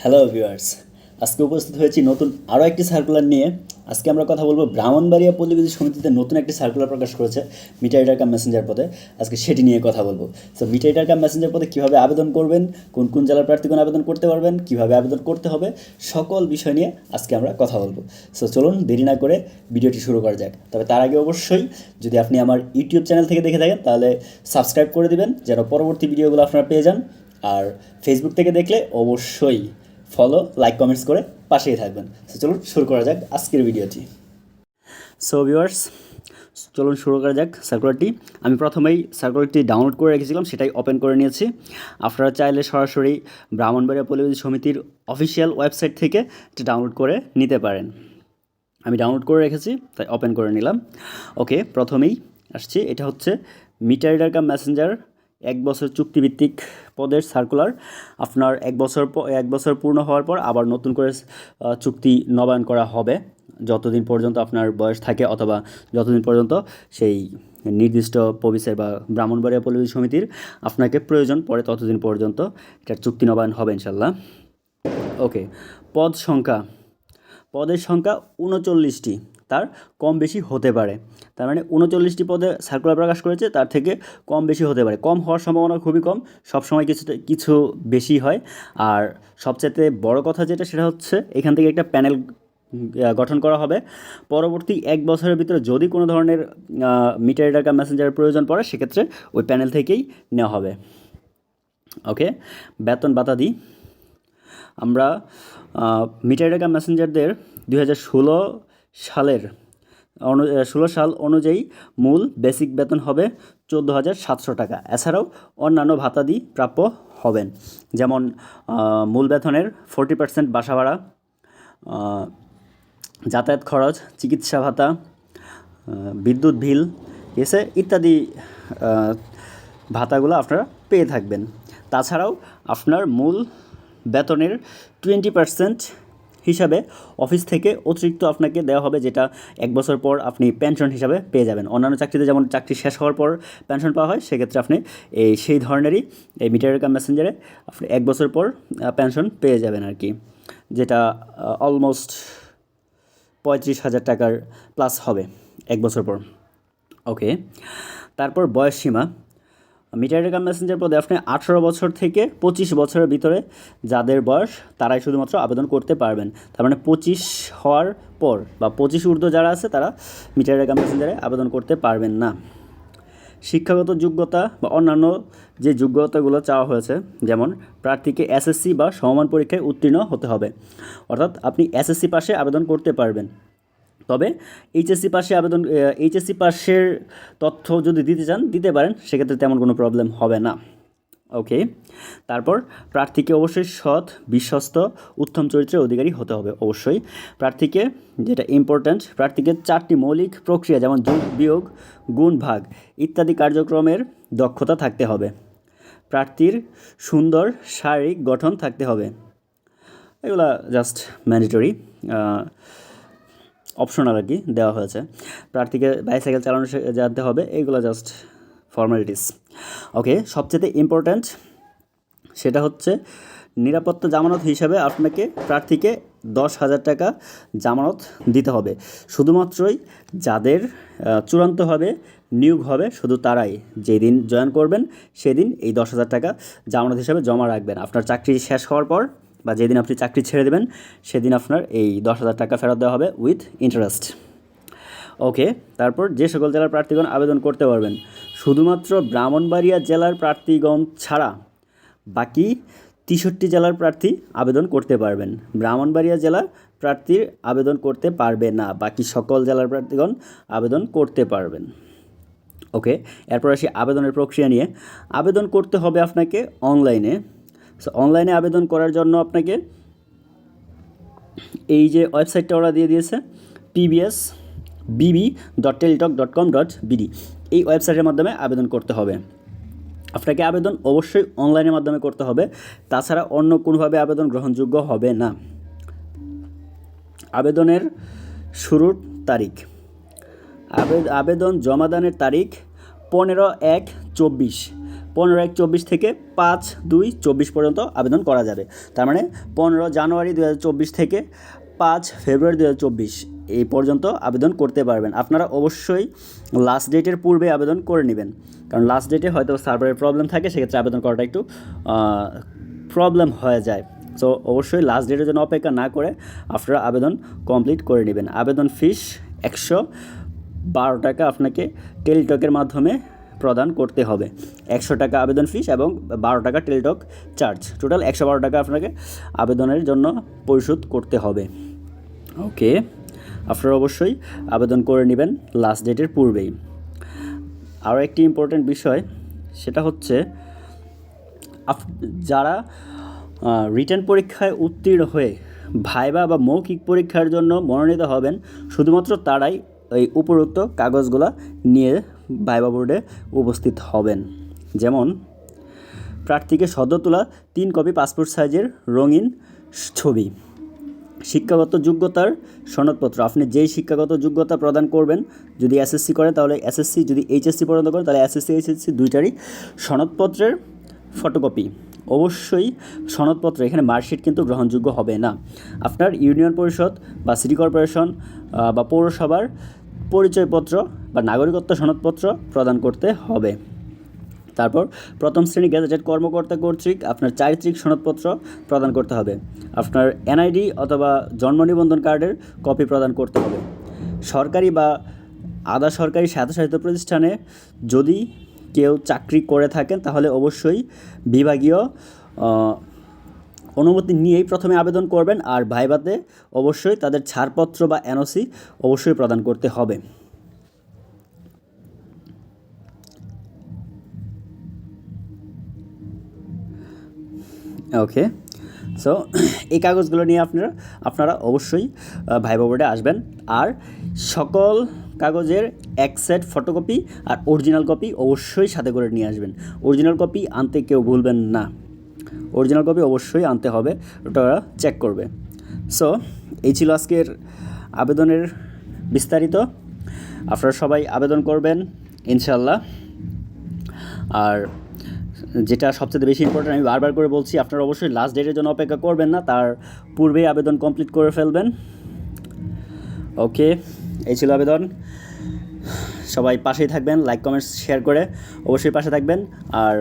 Hello viewers, আজকে উপস্থিত হয়েছি নতুন আরও একটি সার্কুলার নিয়ে। আজকে আমরা কথা বলবো ব্রাহ্মণবাড়িয়া পল্লীবিদ্যুৎ সমিতিতে নতুন একটি সার্কুলার প্রকাশ করেছে মিটার রিডার কাম মেসেঞ্জার পদে। আজকে সেটি নিয়ে কথা বলবো। So meter reader cum Messenger পদে কীভাবে আবেদন করবেন, কোন কোন জেলার প্রার্থীগণ আবেদন করতে পারবেন, কীভাবে আবেদন করতে হবে, সকল বিষয় নিয়ে আজকে আমরা কথা বলবো। সো চলুন দেরি না করে ভিডিওটি শুরু করা যাক। তবে তার আগে অবশ্যই যদি আপনি আমার ইউটিউব চ্যানেল থেকে দেখে থাকেন তাহলে সাবস্ক্রাইব করে দিবেন যেন পরবর্তী ভিডিওগুলো আপনারা পেয়ে যান। আর ফেসবুক থেকে দেখলে অবশ্যই ফলো, লাইক, কমেন্টস করে পাশেই থাকবেন। সো চলুন শুরু করা যাক আজকের ভিডিওটি। সো ভিউয়ার্স, চলুন শুরু করা যাক সার্কুলারটি। আমি প্রথমেই সার্কুলারটি ডাউনলোড করে রেখেছিলাম, সেটাই ওপেন করে নিয়েছি। আপনারা চাইলে সরাসরি ব্রাহ্মণবাড়িয়া পল্লীবিদ্যুৎ সমিতির অফিসিয়াল ওয়েবসাইট থেকে এটা ডাউনলোড করে নিতে পারেন। আমি ডাউনলোড করে রেখেছি, তাই ওপেন করে নিলাম। ওকে, প্রথমেই আসছি, এটা হচ্ছে মিটার রিডার কাম মেসেঞ্জার 1 বছর চুক্তিভিত্তিক পদের সার্কুলার। আপনার 1 বছর পূর্ণ হওয়ার পর আবার নতুন করে চুক্তি নবায়ন করা হবে, যতদিন পর্যন্ত আপনার বয়স থাকে অথবা যতদিন পর্যন্ত সেই নির্দিষ্ট পবিসের বা ব্রাহ্মণবাড়িয়া পল্লীবিদ্যুৎ সমিতির আপনাকে প্রয়োজন পড়ে, ততদিন পর্যন্ত এটার চুক্তি নবায়ন হবে ইনশাল্লাহ। ওকে, পদের সংখ্যা 39টি, তার কম বেশি হতে পারে। তার মানে 39টি পদে সার্কুলার প্রকাশ করেছে, তার থেকে কম বেশি হতে পারে। কম হওয়ার সম্ভাবনা খুবই কম, সবসময় কিছু বেশি হয়। আর সবচেয়ে বড় কথা যেটা, সেটা হচ্ছে এখান থেকে একটা প্যানেল গঠন করা হবে। পরবর্তী 1 বছরের ভিতরে যদি কোনো ধরনের মিটার রিডার কাম মেসেঞ্জারের প্রয়োজন পড়ে, সেক্ষেত্রে ওই প্যানেল থেকেই নেওয়া হবে। ওকে, বেতন বাতাদি আমরা মিটার রিডার কাম মেসেঞ্জারদের 2016 সাল অনুযায়ী মূল বেসিক বেতন হবে 14,700 টাকা। এছাড়াও অন্যান্য ভাতাদি প্রাপ্য হবেন, যেমন মূল বেতনের 40% বাসা ভাড়া, যাতায়াত খরচ, চিকিৎসা ভাতা, বিদ্যুৎ বিল, এসে ইত্যাদি ভাতাগুলো আপনারা পেয়ে থাকবেন। তাছাড়াও আপনার মূল বেতনের 20% হিসাবে অফিস থেকে অতিরিক্ত আপনাকে দেওয়া হবে, যেটা 1 বছর পর আপনি পেনশন হিসাবে পেয়ে যাবেন। অন্যান্য চাকরিতে যেমন চাকরি শেষ হওয়ার পর পেনশন পাওয়া হয়, সেক্ষেত্রে আপনি সেই ধরনেরই এই মিটার রিডার কাম মেসেঞ্জারে আপনি 1 বছর পর পেনশন পেয়ে যাবেন আর কি, যেটা অলমোস্ট 35,000 টাকার প্লাস হবে 1 বছর পর। ওকে, তারপর বয়স সীমা। মিটার রিডার কাম মেসেঞ্জার পদে আপনি 18 বছর থেকে 25 বছরের ভিতরে যাদের বয়স, তারাই শুধুমাত্র আবেদন করতে পারবেন। তার মানে 25 হওয়ার পর বা 25 ঊর্ধ্ব যারা আছে, তারা মিটার রিডার কাম মেসেঞ্জারে আবেদন করতে পারবেন না। শিক্ষাগত যোগ্যতা বা অন্যান্য যে যোগ্যতাগুলো চাওয়া হয়েছে, যেমন প্রার্থীকে এসএসসি বা সমমান পরীক্ষায় উত্তীর্ণ হতে হবে, অর্থাৎ আপনি এসএসসি পাশে আবেদন করতে পারবেন। তবে এইচএসসি পাশের তথ্য যদি দিতে চান দিতে পারেন, সেক্ষেত্রে তেমন কোনো প্রবলেম হবে না। ওকে, তারপর প্রার্থীকে অবশ্যই সৎ, বিশ্বস্ত, উত্তম চরিত্রের অধিকারী হতে হবে। অবশ্যই প্রার্থীকে, যেটা ইম্পর্ট্যান্ট, প্রার্থীকে 4টি মৌলিক প্রক্রিয়া যেমন যোগ, বিয়োগ, গুণ, ভাগ ইত্যাদি কার্যক্রমের দক্ষতা থাকতে হবে। প্রার্থীর সুন্দর শারীরিক গঠন থাকতে হবে। এগুলা জাস্ট ম্যান্ডেটরি, অপশনাল আর কি দেওয়া হয়েছে। প্রার্থীকে বাইসাইকেল চালানো জানতে হবে, এইগুলো জাস্ট ফর্মালিটিস। ওকে, সবচেয়ে ইম্পর্ট্যান্ট সেটা হচ্ছে নিরাপত্তা জামানত হিসাবে আপনাকে প্রার্থীকে 10,000 টাকা জামানত দিতে হবে। শুধুমাত্রই যাদের চূড়ান্তভাবে নিয়োগ হবে, শুধু তারাই যেদিন জয়েন করবেন সেদিন এই 10,000 টাকা জামানত হিসাবে জমা রাখবেন। আপনার চাকরি শেষ হওয়ার পর বা যেদিন আপনি চাকরি ছেড়ে দেবেন, সেদিন আপনার এই 10,000 টাকা ফেরত দেওয়া হবে উইথ ইন্টারেস্ট। ওকে, তারপর যে সকল জেলার প্রার্থীগণ আবেদন করতে পারবেন, শুধুমাত্র ব্রাহ্মণবাড়িয়া জেলার প্রার্থীগণ ছাড়া বাকি 63 জেলার প্রার্থী আবেদন করতে পারবেন। ব্রাহ্মণবাড়িয়া জেলার প্রার্থীর আবেদন করতে পারবে না, বাকি সকল জেলার প্রার্থীগণ আবেদন করতে পারবেন। ওকে, এরপর আসি আবেদনের প্রক্রিয়া নিয়ে। আবেদন করতে হবে আপনাকে অনলাইনে। সো অনলাইনে আবেদন করার জন্য আপনাকে এই যে ওয়েবসাইটটা ওরা দিয়ে দিয়েছে, pbsbb.teletalk.com.bd, এই ওয়েবসাইটের মাধ্যমে আবেদন করতে হবে। আপনাকে আবেদন অবশ্যই অনলাইনের মাধ্যমে করতে হবে, তাছাড়া অন্য কোনোভাবে আবেদন গ্রহণযোগ্য হবে না। আবেদনের শুরুর তারিখ, আবেদন জমাদানের তারিখ 15/1/24। 15/1/24 থেকে 5/2/24 পর্যন্ত আবেদন করা যাবে। তার মানে 15 জানুয়ারি 2024 থেকে 5 ফেব্রুয়ারি 2024 এই পর্যন্ত আবেদন করতে পারবেন। আপনারা অবশ্যই লাস্ট ডেটের পূর্বে আবেদন করে নেবেন, কারণ লাস্ট ডেটে হয়তো সার্ভারের প্রবলেম থাকে, সেক্ষেত্রে আবেদন করাটা একটু প্রবলেম হয়ে যায়। সো অবশ্যই লাস্ট ডেটের জন্য অপেক্ষা না করে আপনারা আবেদন কমপ্লিট করে নেবেন। আবেদন ফিস 112 টাকা আপনাকে টেলিটকের মাধ্যমে প্রদান করতে হবে। 100 টাকা আবেদন ফিস এবং 12 টাকা টেলিটক চার্জ, টোটাল 112 টাকা আপনাকে আবেদনের জন্য পরিশোধ করতে হবে। ওকে, আপনারা অবশ্যই আবেদন করে নেবেন লাস্ট ডেটের পূর্বেই। আরও একটি ইম্পর্ট্যান্ট বিষয়, সেটা হচ্ছে যারা রিটেন পরীক্ষায় উত্তীর্ণ হয়ে ভাইবা বা মৌখিক পরীক্ষার জন্য মনোনীত হবেন, শুধুমাত্র তারাই এই উপরোক্ত কাগজগুলো নিয়ে ভাইবা বোর্ডে উপস্থিত হবেন। যেমন প্রার্থীকে সদ্য তোলা 3 কপি পাসপোর্ট সাইজের রঙিন ছবি, শিক্ষাগত যোগ্যতার সনদপত্র, আপনি যেই শিক্ষাগত যোগ্যতা প্রদান করবেন, যদি এসএসসি করেন তাহলে এসএসসি, যদি এইচএসসি পর্যন্ত করেন তাহলে এসএসসি এইচএসসি দুইটারই সনদপত্রের ফটোকপি। অবশ্যই সনদপত্র, এখানে মার্কশিট কিন্তু গ্রহণযোগ্য হবে না। আপনার ইউনিয়ন পরিষদ বা সিটি কর্পোরেশন বা পৌরসভার পরিচয়পত্র বা নাগরিকত্ব সনদপত্র প্রদান করতে হবে। তারপর প্রথম শ্রেণী গ্যাজেটেড কর্মকর্তা কর্তৃক আপনার চারিত্রিক সনদপত্র প্রদান করতে হবে। আপনার এনআইডি অথবা জন্ম নিবন্ধন কার্ডের কপি প্রদান করতে হবে। সরকারি বা আধা সরকারি স্বায়ত্তশাসিত প্রতিষ্ঠানে যদি কেউ চাকরি করে থাকেন তাহলে অবশ্যই বিভাগীয় অনুমতি নিয়েই প্রথমে আবেদন করবেন, আর ভাইভাতে অবশ্যই তাদের ছাড়পত্র বা এনওসি অবশ্যই প্রদান করতে হবে। ওকে, সো এই কাগজগুলো নিয়ে আপনারা অবশ্যই ভাইবা বোর্ডে আসবেন, আর সকল কাগজের এক সেট ফটোকপি আর অরিজিনাল কপি অবশ্যই সাথে করে নিয়ে আসবেন। অরিজিনাল কপি আনতে কেউ ভুলবেন না, অরিজিনাল কপি অবশ্যই আনতে হবে, ওটা চেক করবে। সো এই ছিল আজকের আবেদনের বিস্তারিত। আপনারা সবাই আবেদন করবেন ইনশাল্লাহ। আর যেটা সবচেয়ে বেশি ইম্পর্টেন্ট, আমি বারবার করে বলছি, আপনারা অবশ্যই লাস্ট ডেটের জন্য অপেক্ষা করবেন না, তার পূর্বেই আবেদন কমপ্লিট করে ফেলবেন। ওকে, এই ছিল আবেদন। সবাই পাশেই থাকবেন, লাইক কমেন্টস শেয়ার করে অবশ্যই পাশে থাকবেন। আর